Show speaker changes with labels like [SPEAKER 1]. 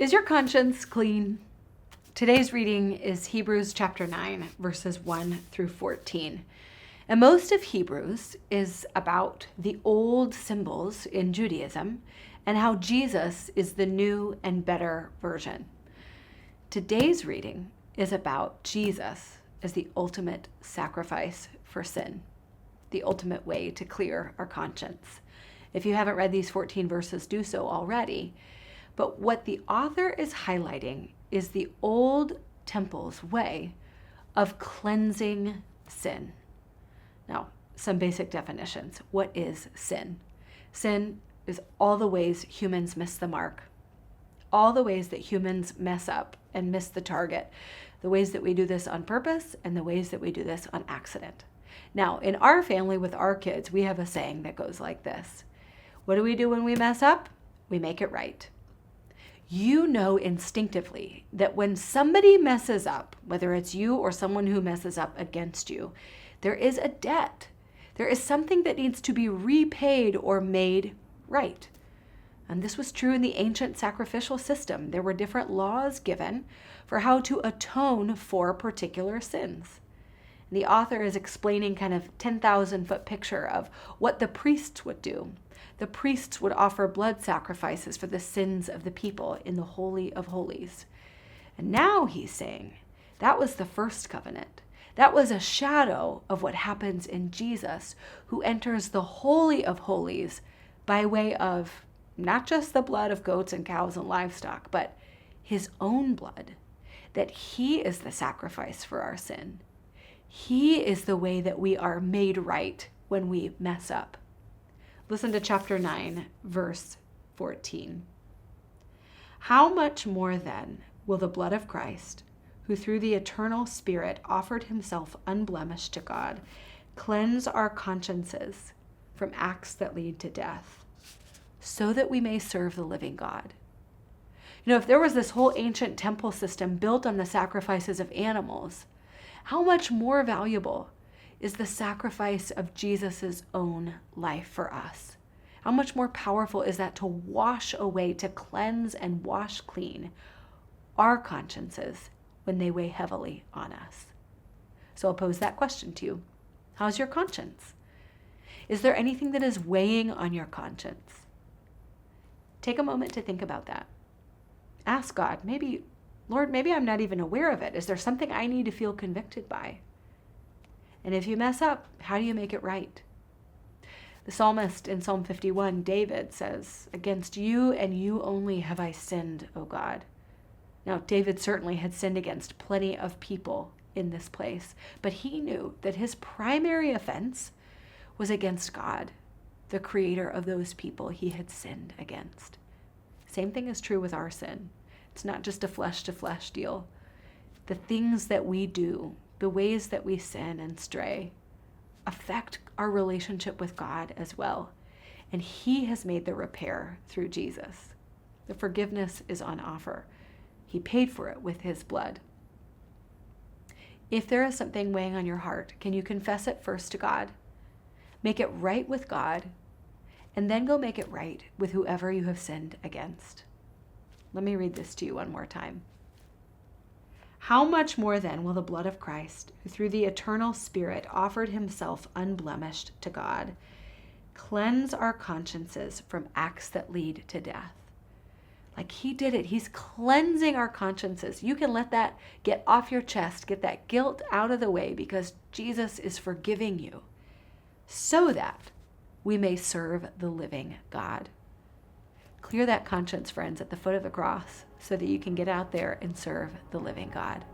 [SPEAKER 1] Is your conscience clean? Today's reading is Hebrews chapter 9, verses 1 through 14. And most of Hebrews is about the old symbols in Judaism and how Jesus is the new and better version. Today's reading is about Jesus as the ultimate sacrifice for sin, the ultimate way to clear our conscience. If you haven't read these 14 verses, do so already. But what the author is highlighting is the old temple's way of cleansing sin. Now, some basic definitions. What is sin? Sin is all the ways humans miss the mark, all the ways that humans mess up and miss the target, the ways that we do this on purpose and the ways that we do this on accident. Now, in our family with our kids, we have a saying that goes like this. What do we do when we mess up? We make it right. You know instinctively that when somebody messes up, whether it's you or someone who messes up against you, there is a debt. There is something that needs to be repaid or made right. And this was true in the ancient sacrificial system. There were different laws given for how to atone for particular sins. The author is explaining kind of 10,000-foot picture of what the priests would do. The priests would offer blood sacrifices for the sins of the people in the Holy of Holies. And now he's saying that was the first covenant. That was a shadow of what happens in Jesus, who enters the Holy of Holies by way of not just the blood of goats and cows and livestock, but his own blood, that he is the sacrifice for our sin. He is the way that we are made right when we mess up. Listen to chapter 9, verse 14. How much more then will the blood of Christ, who through the eternal Spirit offered himself unblemished to God, cleanse our consciences from acts that lead to death, so that we may serve the living God? You know, if there was this whole ancient temple system built on the sacrifices of animals, how much more valuable is the sacrifice of Jesus' own life for us? How much more powerful is that to wash away, to cleanse and wash clean our consciences when they weigh heavily on us? So I'll pose that question to you. How's your conscience? Is there anything that is weighing on your conscience? Take a moment to think about that. Ask God, Lord, maybe I'm not even aware of it. Is there something I need to feel convicted by? And if you mess up, how do you make it right? The psalmist in Psalm 51, David says, "Against you and you only have I sinned, O God." Now, David certainly had sinned against plenty of people in this place, but he knew that his primary offense was against God, the creator of those people he had sinned against. Same thing is true with our sin. It's not just a flesh-to-flesh deal. The things that we do, the ways that we sin and stray, affect our relationship with God as well. And he has made the repair through Jesus. The forgiveness is on offer. He paid for it with his blood. If there is something weighing on your heart, can you confess it first to God? Make it right with God, and then go make it right with whoever you have sinned against. Let me read this to you one more time. How much more then will the blood of Christ, who through the eternal Spirit offered himself unblemished to God, cleanse our consciences from acts that lead to death? Like he did it. He's cleansing our consciences. You can let that get off your chest, get that guilt out of the way, because Jesus is forgiving you so that we may serve the living God. Clear that conscience, friends, at the foot of the cross so that you can get out there and serve the living God.